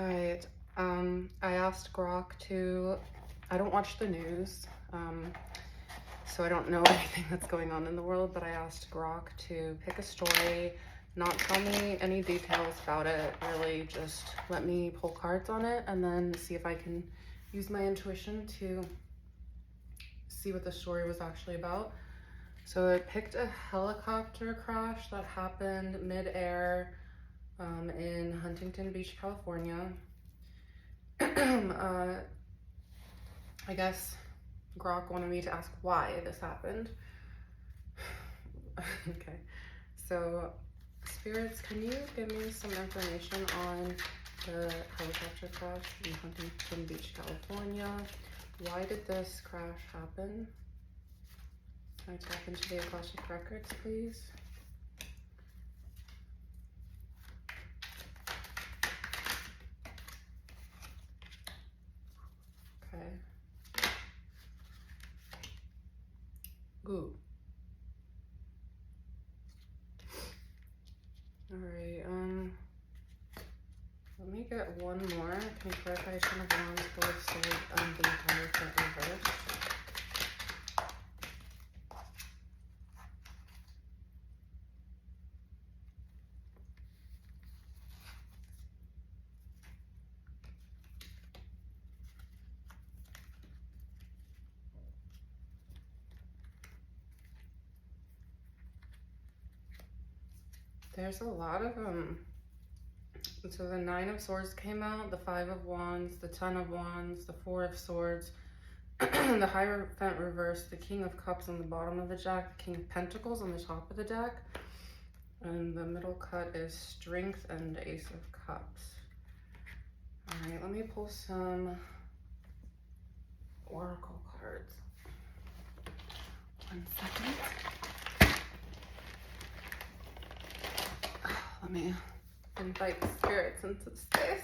Alright, I asked Grok to, I don't watch the news, so I don't know anything that's going on in the world, but I asked Grok to pick a story, not tell me any details about it, really just let me pull cards on it and then see if I can use my intuition to see what the story was actually about. So it picked a helicopter crash that happened mid-air in Huntington Beach, California. I guess Grok wanted me to ask why this happened. Okay, so spirits, can you give me some information on the helicopter crash in Huntington Beach, California? Why did this crash happen? Can I tap into the Akashic Records, please? Okay. Ooh. Alright, let me get one more. Can you clarify Ten of Wands, Four of Swords, and the Hierophant reverse? There's a lot of so the Nine of Swords came out, the Five of Wands, the Ten of Wands, the Four of Swords, the Hierophant reverse, the King of Cups on the bottom of the deck, the King of Pentacles on the top of the deck, and the middle cut is Strength and Ace of Cups. All right, let me pull some oracle cards. 1 second. Let me invite spirits into the space.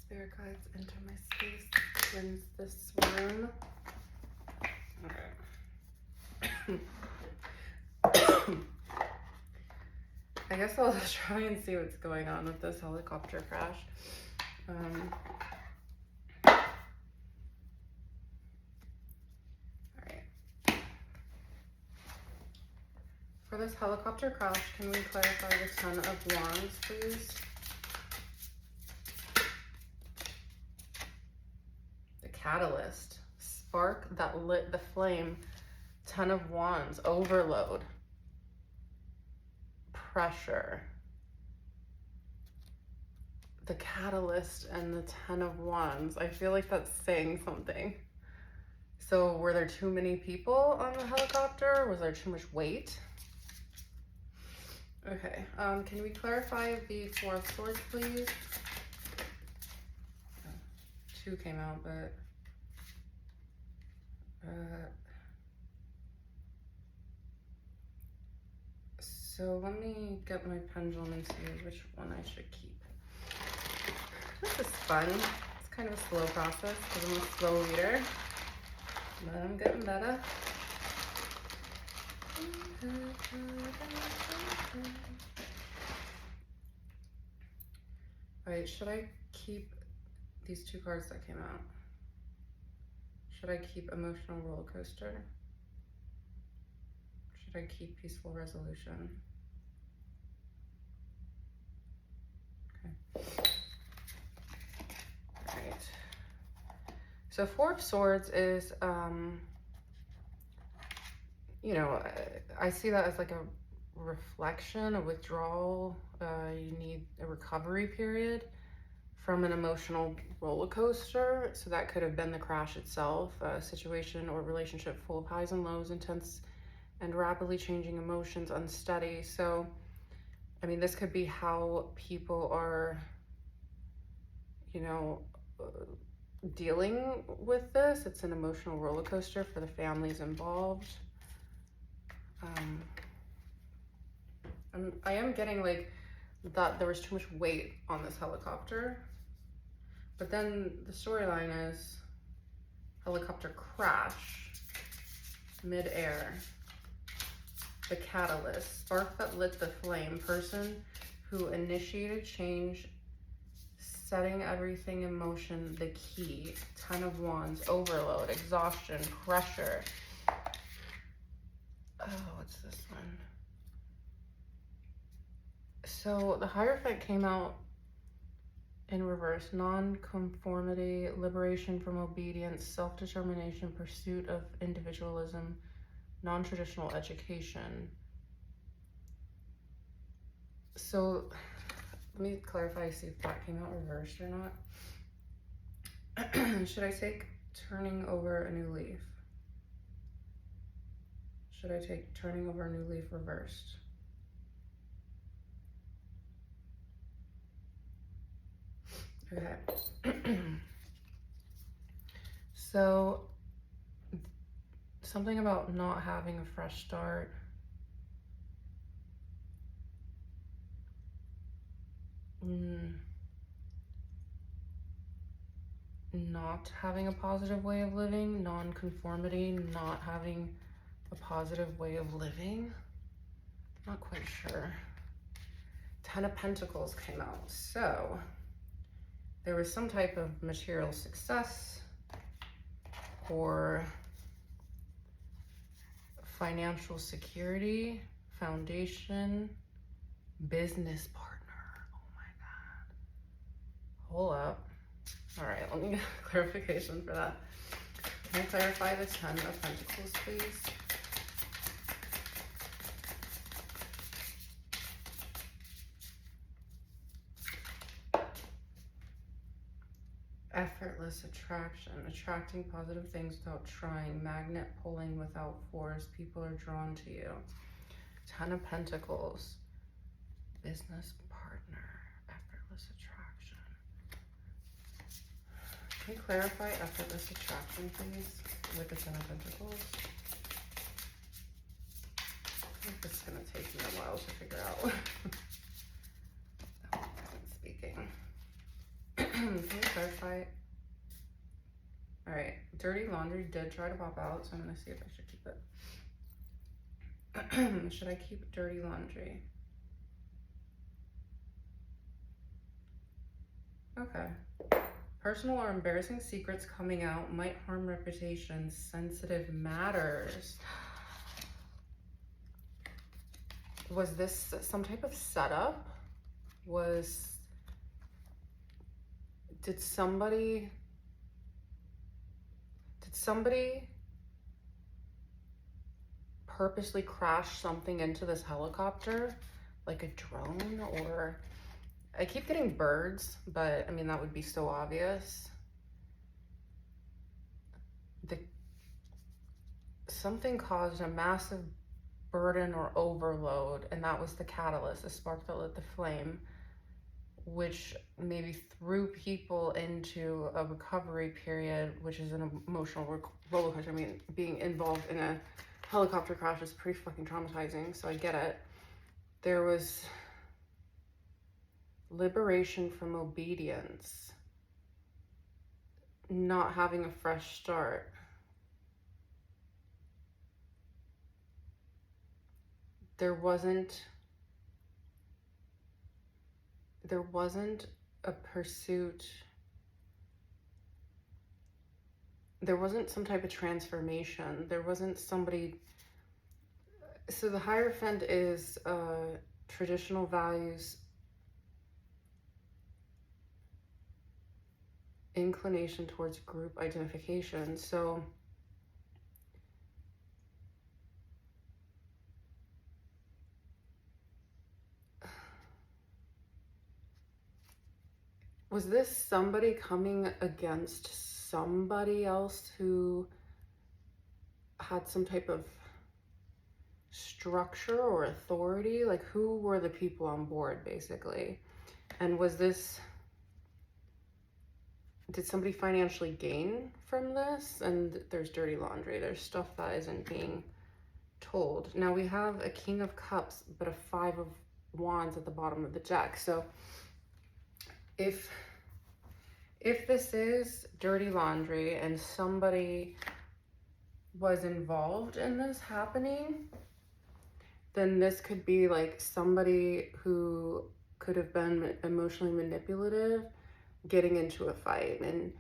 Spirit guides enter my space, cleanse this room. Alright. I guess I'll try and see what's going on with this helicopter crash. Alright. For this helicopter crash, can we clarify the Ten of Wands, please? The catalyst, spark that lit the flame. Ten of Wands, overload, pressure. The catalyst and the Ten of Wands. I feel like that's saying something. So were there too many people on the helicopter? Was there too much weight? Okay, can we clarify the Four of Swords, please? Two came out, but so let me get my pendulum and see which one I should keep. This is fun. It's kind of a slow process because I'm a slow reader, but I'm getting better. All right, should I keep these two cards that came out? Should I keep Emotional Roller Coaster? Should I keep Peaceful Resolution? Okay. All right. So Four of Swords is, you know, I see that as like a reflection, a withdrawal. You need a recovery period from an emotional roller coaster. So that could have been the crash itself, a situation or relationship full of highs and lows, intense and rapidly changing emotions, unsteady. So, I mean, this could be how people are, you know, dealing with this. It's an emotional roller coaster for the families involved. I am getting like that there was too much weight on this helicopter, but then the storyline is helicopter crash, mid-air, the catalyst, spark that lit the flame, person who initiated change setting everything in motion, the key. 10 of Wands, overload, exhaustion, pressure. Oh, what's this one? So the Hierophant came out in reverse. Non-conformity, liberation from obedience, self-determination, pursuit of individualism, non-traditional education. So let me clarify, see if that came out reversed or not. Should I take turning over a new leaf? Should I take turning over a new leaf reversed? Okay. So something about not having a fresh start. Not having a positive way of living, non-conformity, not having a positive way of living. Not quite sure. 10 of Pentacles came out. So there was some type of material success or financial security, foundation, business partner. Oh my God. Hold up. All right, let me get clarification for that. Can I clarify the 10 of Pentacles, please? Effortless attraction, attracting positive things without trying, magnet pulling without force, people are drawn to you. 10 of Pentacles, business partner, effortless attraction. Can you clarify effortless attraction, please, with the 10 of Pentacles? I think this is going to take me a while to figure out. That one wasn't speaking. Can you clarify? All right, dirty laundry did try to pop out, so I'm going to see if I should keep it. Should I keep dirty laundry? Okay. Personal or embarrassing secrets coming out might harm reputation. Sensitive matters. Was this some type of setup? Did somebody purposely crash something into this helicopter? Like a drone? Or I keep getting birds, but I mean, that would be so obvious. Something caused a massive burden or overload, and that was the catalyst, the spark that lit the flame, which maybe threw people into a recovery period, which is an emotional roller coaster. I mean, being involved in a helicopter crash is pretty fucking traumatizing, so I get it. There was liberation from obedience, not having a fresh start. There wasn't a pursuit. There wasn't some type of transformation. There wasn't somebody. So the Hierophant is traditional values, inclination towards group identification. So was this somebody coming against somebody else who had some type of structure or authority? Like, who were the people on board, basically? And was this, did somebody financially gain from this? And there's dirty laundry. There's stuff that isn't being told. Now we have a King of Cups, but a 5 of Wands at the bottom of the deck. So if this is dirty laundry and somebody was involved in this happening, then this could be like somebody who could have been emotionally manipulative getting into a fight and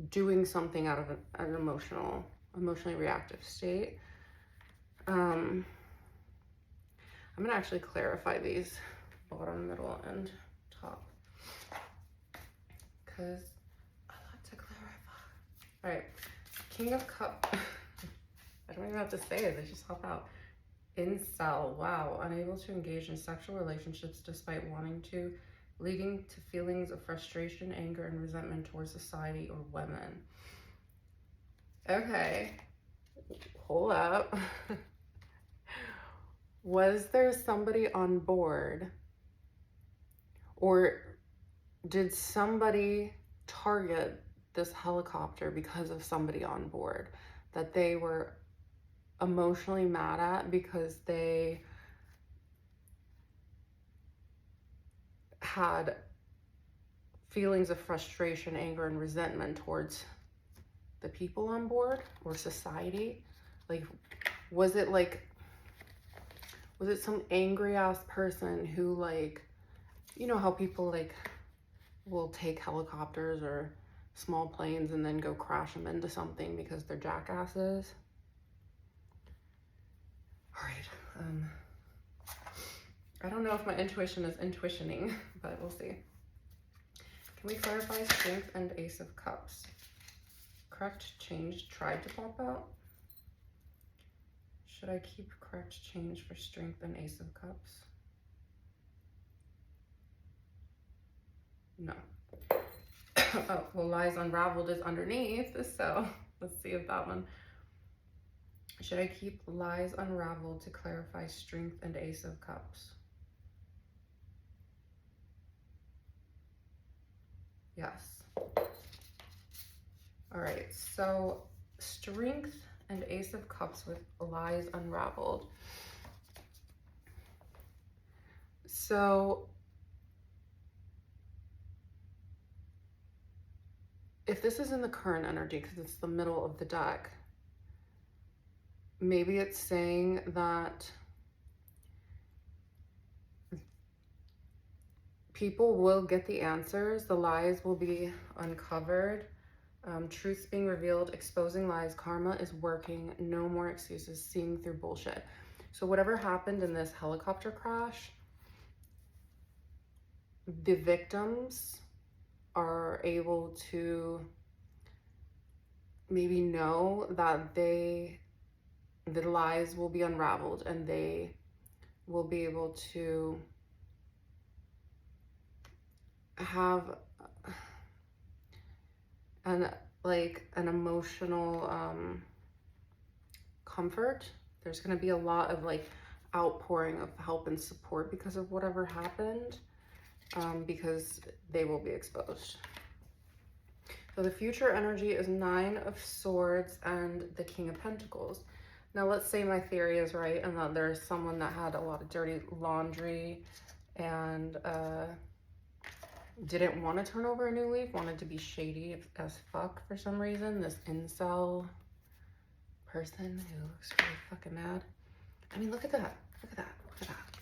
doing something out of an emotionally reactive state. I'm gonna actually clarify these bottom, middle, and top, because I like to clarify. All right, King of Cups. I don't even have to say it, they just hop out. Incel, wow, unable to engage in sexual relationships despite wanting to, leading to feelings of frustration, anger, and resentment towards society or women. Okay, hold up. Was there somebody on board, or did somebody target this helicopter because of somebody on board that they were emotionally mad at because they had feelings of frustration, anger, and resentment towards the people on board or society? Like, was it some angry ass person who, like, you know how people like will take helicopters or small planes and then go crash them into something because they're jackasses? All right, I don't know if my intuition is intuitioning, but we'll see. Can we clarify Strength and Ace of Cups? Correct change tried to pop out. Should I keep correct change for Strength and Ace of Cups? No. Oh, well, Lies Unraveled is underneath, so let's see if that one. Should I keep Lies Unraveled to clarify Strength and Ace of Cups? Yes. All right, so Strength and Ace of Cups with Lies Unraveled. So if this is in the current energy, because it's the middle of the deck, maybe it's saying that people will get the answers, the lies will be uncovered, truths being revealed, exposing lies, karma is working, no more excuses, seeing through bullshit. So whatever happened in this helicopter crash, the victims are able to maybe know that the lies will be unraveled and they will be able to have an emotional comfort. There's going to be a lot of like outpouring of help and support because of whatever happened, because they will be exposed. So the future energy is 9 of Swords and the King of Pentacles. Now let's say my theory is right and that there's someone that had a lot of dirty laundry and didn't want to turn over a new leaf, wanted to be shady as fuck for some reason. This incel person who looks really fucking mad. I mean, look at that. Look at that. Look at that.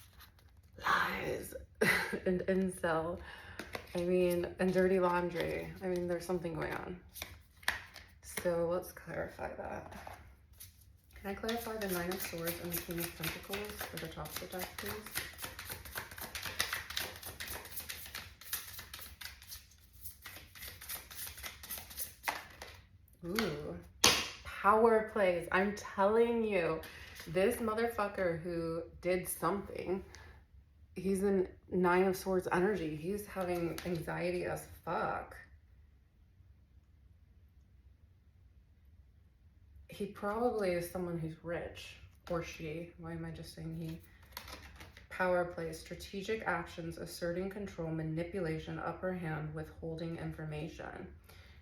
Lies and incel. I mean, and dirty laundry. I mean, there's something going on. So let's clarify that. Can I clarify the 9 of Swords and the King of Pentacles for the top of the deck, please? Ooh, power plays. I'm telling you, this motherfucker who did something, he's in 9 of Swords energy. He's having anxiety as fuck. He probably is someone who's rich, or she. Why am I just saying he? Power plays, strategic actions, asserting control, manipulation, upper hand, withholding information.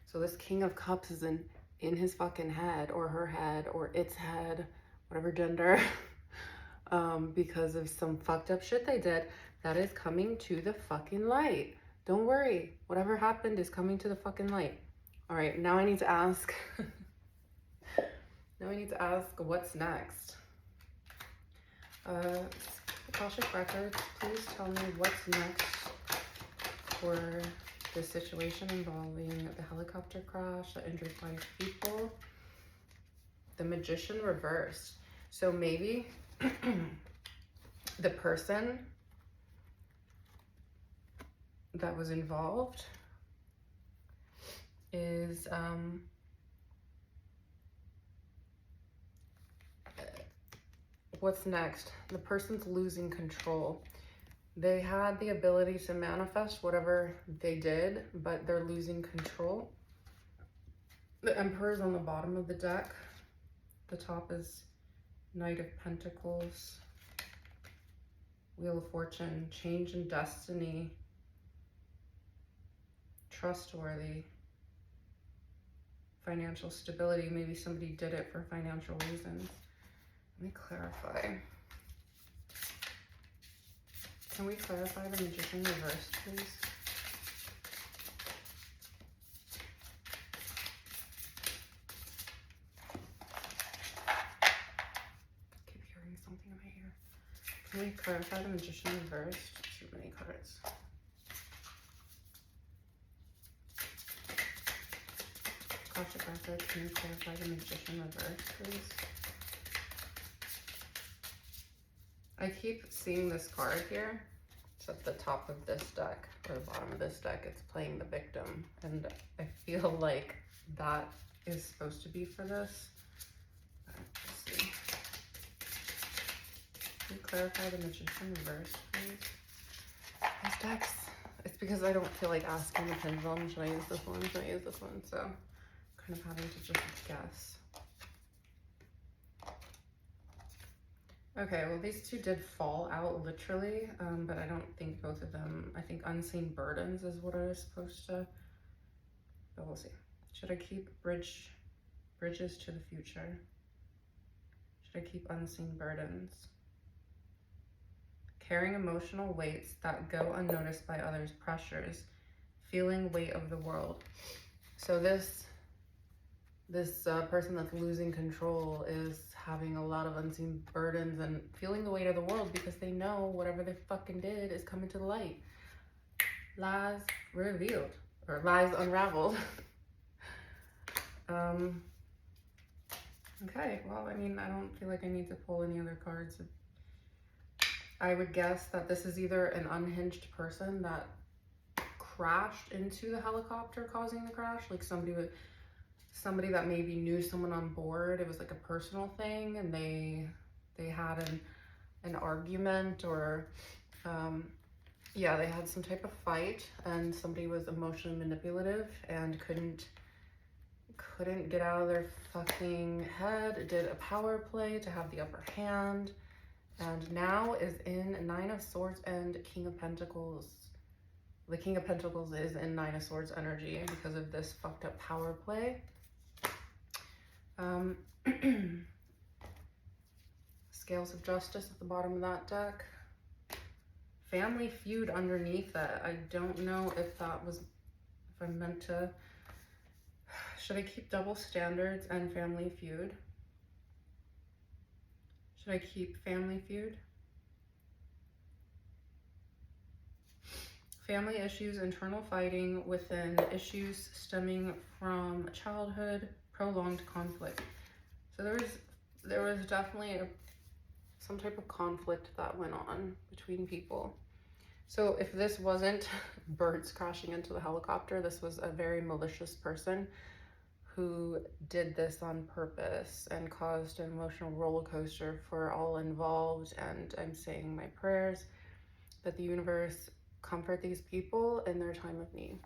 So this King of Cups is in his fucking head or her head or its head, whatever gender, because of some fucked up shit they did that is coming to the fucking light. Don't worry. Whatever happened is coming to the fucking light. All right, now I need to ask. Now I need to ask what's next. Akashic Records, please tell me what's next for the situation involving the helicopter crash that injured 5 people. The Magician reversed. So maybe the person that was involved is what's next? The person's losing control. They had the ability to manifest whatever they did, but they're losing control. The Emperor is on the bottom of the deck. The top is Knight of Pentacles, Wheel of Fortune, change in destiny, trustworthy, financial stability. Maybe somebody did it for financial reasons. Let me clarify. Can we clarify the Magician reversed, please? I keep hearing something in my ear. Can we clarify the Magician reversed? Too many cards. Akashic Records, can you clarify the Magician reversed, please? I keep seeing this card here. It's at the top of this deck, or the bottom of this deck. It's playing the victim. And I feel like that is supposed to be for this. Let's see. Can you clarify the Magician reverse, please? These decks, it's because I don't feel like asking the pendulum, should I use this one, should I use this one? So I'm kind of having to just guess. Okay, well, these two did fall out literally, but I don't think both of them, I think Unseen Burdens is what I was supposed to, but we'll see. Should I keep Bridges to the Future? Should I keep Unseen Burdens? Carrying emotional weights that go unnoticed by others' pressures, feeling weight of the world. So this person that's losing control is having a lot of unseen burdens and feeling the weight of the world because they know whatever they fucking did is coming to the light. Lies revealed, or lies unraveled. Okay, well, I mean, I don't feel like I need to pull any other cards. I would guess that this is either an unhinged person that crashed into the helicopter causing the crash, like somebody that maybe knew someone on board. It was like a personal thing, and they had an argument, or yeah, they had some type of fight, and somebody was emotionally manipulative and couldn't get out of their fucking head, did a power play to have the upper hand, and now is in Nine of Swords and King of Pentacles. The King of Pentacles is in Nine of Swords energy because of this fucked up power play. Scales of Justice at the bottom of that deck. Family Feud underneath that. I don't know if that was, if I'm meant to, should I keep Double Standards and Family Feud? Should I keep Family Feud? Family issues, internal fighting within, issues stemming from childhood, prolonged conflict. So there was definitely some type of conflict that went on between people. So if this wasn't birds crashing into the helicopter, this was a very malicious person who did this on purpose and caused an emotional roller coaster for all involved. And I'm saying my prayers that the universe comfort these people in their time of need.